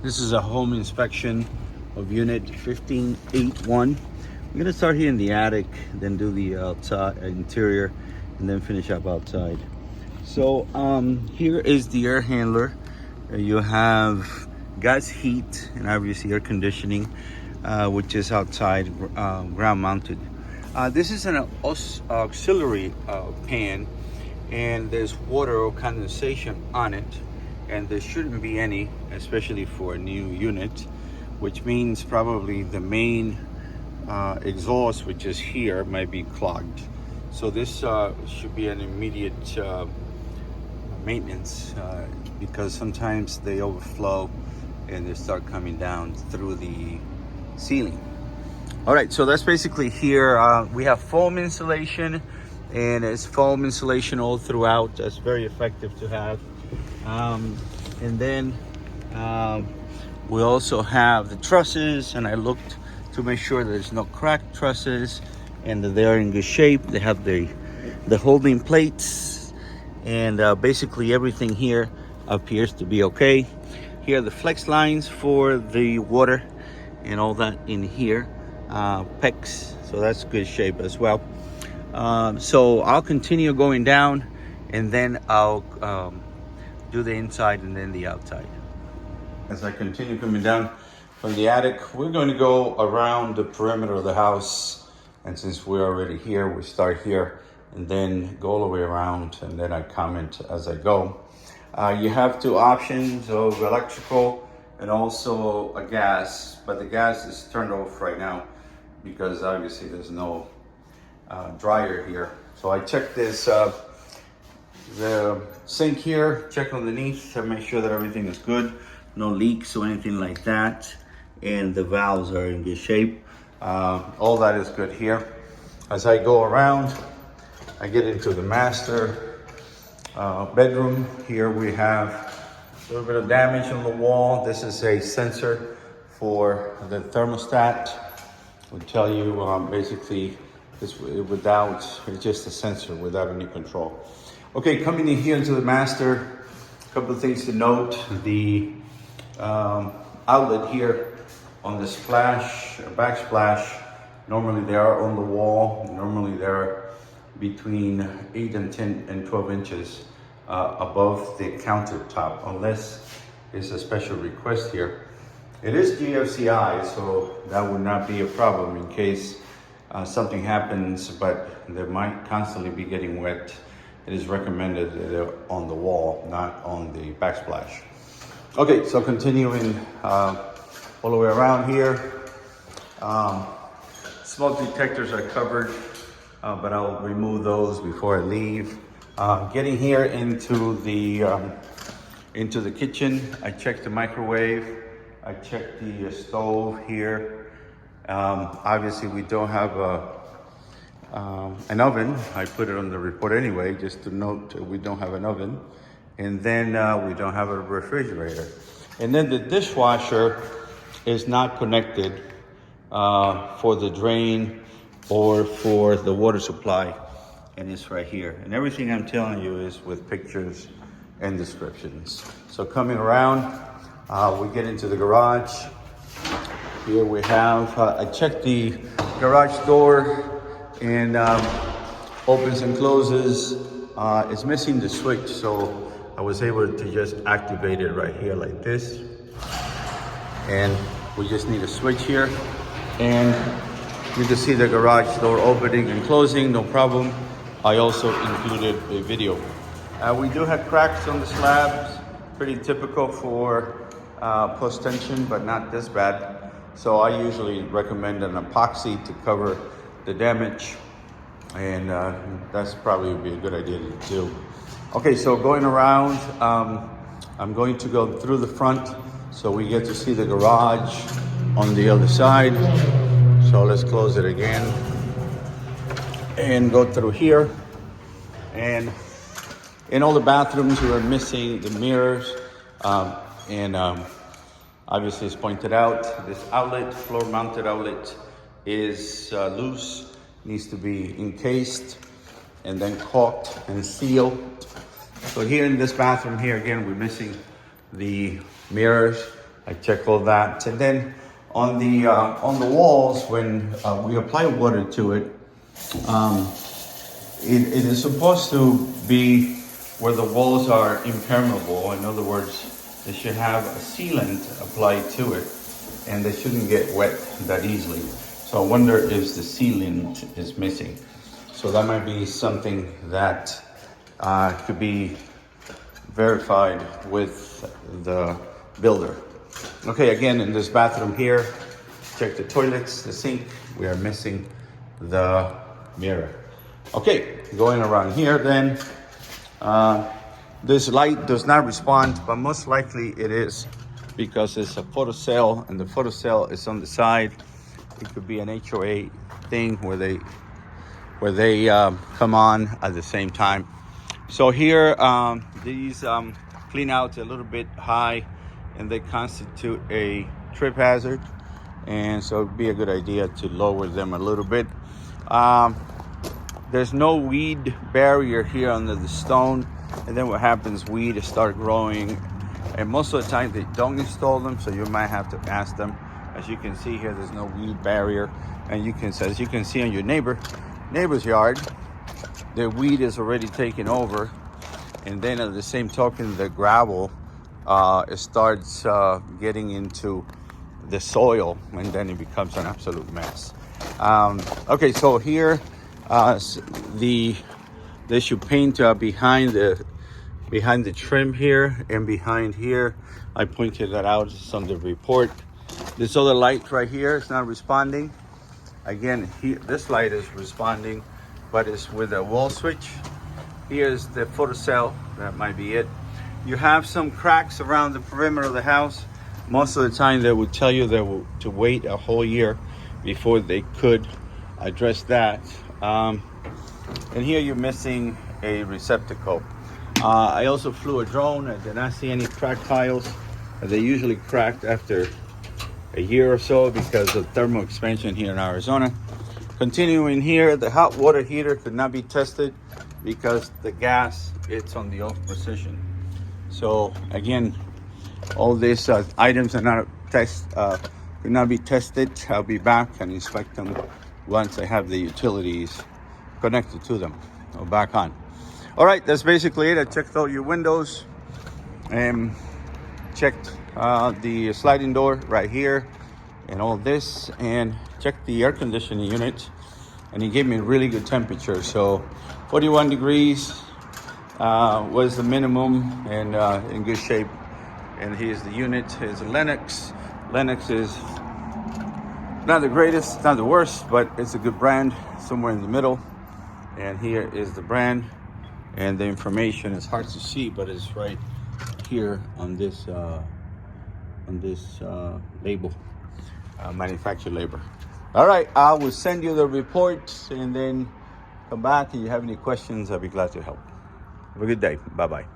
This is a home inspection of unit 1581. I'm gonna start here in the attic, then do the outside interior, and then finish up outside. So here is the air handler. You have gas heat and obviously air conditioning, which is outside, ground mounted. This is an auxiliary pan, and there's water or condensation on it, and there shouldn't be any, especially for a new unit, which means probably the main exhaust, which is here, might be clogged. So this should be an immediate maintenance, because sometimes they overflow and they start coming down through the ceiling. All right, so that's basically here. We have foam insulation, and it's foam insulation all throughout. That's very effective to have. And then we also have the trusses, and I looked to make sure there's no cracked trusses and that they're in good shape. They have the holding plates, and basically everything here appears to be okay. Here are the flex lines for the water and all that in here. PEX, so that's good shape as well. So I'll continue going down, and then I'll do the inside and then the outside. As I continue coming down from the attic, we're going to go around the perimeter of the house, and since we're already here, we start here and then go all the way around, and then I comment as I go. You have two options of electrical and also a gas, but the gas is turned off right now because obviously there's no dryer here. So I checked this the sink here, check underneath to make sure that everything is good, no leaks or anything like that, and the valves are in good shape. All that is good here. As I go around, I get into the master bedroom. Here we have a little bit of damage on the wall. This is a sensor for the thermostat. Will tell you basically it's just a sensor without any control. Okay, coming in here into the master, a couple of things to note. The outlet here on the splash, backsplash, normally they are on the wall. Normally they're between 8 and 10 and 12 inches above the countertop, unless it's a special request here. It is GFCI, so that would not be a problem in case something happens, but they might constantly be getting wet. It is recommended that they're on the wall, not on the backsplash. Okay, so continuing all the way around here. Smoke detectors are covered, but I'll remove those before I leave. Getting here into the kitchen, I checked the microwave. I checked the stove here. Obviously, we don't have an oven. I put it on the report anyway, just to note we don't have an oven. And then we don't have a refrigerator. And then the dishwasher is not connected for the drain or for the water supply. And it's right here. And everything I'm telling you is with pictures and descriptions. So coming around, we get into the garage. Here we have, I checked the garage door, and opens and closes. It's missing the switch, so I was able to just activate it right here like this. And we just need a switch here. And you can see the garage door opening and closing, no problem. I also included a video. We do have cracks on the slabs, pretty typical for post tension, but not this bad. So I usually recommend an epoxy to cover the damage, and that's probably would be a good idea to do. Okay, so going around, I'm going to go through the front so we get to see the garage on the other side. So let's close it again and go through here. And in all the bathrooms, we are missing the mirrors, and obviously it's pointed out, this outlet, floor mounted outlet, is loose, needs to be encased and then caulked and sealed. So here in this bathroom here, again, we're missing the mirrors. I check all that. And then on the walls, when we apply water to it, it is supposed to be where the walls are impermeable. In other words, they should have a sealant applied to it, and they shouldn't get wet that easily. So I wonder if the sealant is missing. So that might be something that could be verified with the builder. Okay, again, in this bathroom here, check the toilets, the sink. We are missing the mirror. Okay, going around here then. This light does not respond, but most likely it is because it's a photocell, and the photocell is on the side. It could be an HOA thing where they come on at the same time. So here, these clean outs a little bit high, and they constitute a trip hazard, and so it'd be a good idea to lower them a little bit. There's no weed barrier here under the stone, and then what happens, weed start growing, and most of the time they don't install them, so you might have to ask them. As you can see here, there's no weed barrier, and as you can see on your neighbor's yard, the weed is already taken over, and then at the same token, the gravel it starts getting into the soil, and then it becomes an absolute mess. Okay, so here they should paint behind the trim here and behind here. I pointed that out. It's on the report. This other light right here is not responding. Again, this light is responding, but it's with a wall switch. Here's the photocell. That might be it. You have some cracks around the perimeter of the house. Most of the time they would tell you to wait a whole year before they could address that. And here you're missing a receptacle. I also flew a drone. I did not see any cracked tiles. They usually cracked after a year or so because of thermal expansion here in Arizona. Continuing here, the hot water heater could not be tested because the gas, it's on the off position. So again, all these items are not could not be tested. I'll be back and inspect them once I have the utilities connected to them or back on. All right, that's basically it. I checked all your windows and checked the sliding door right here and all this, and checked the air conditioning unit, and it gave me really good temperature. So 41 degrees was the minimum, and in good shape. And here's the unit. Here's a Lennox. Lennox is not the greatest, not the worst, but it's a good brand, somewhere in the middle. And here is the brand, and the information is hard to see, but it's right here on this label, manufacturer label. All right, I will send you the report, and then come back. If you have any questions, I'll be glad to help. Have a good day. Bye-bye.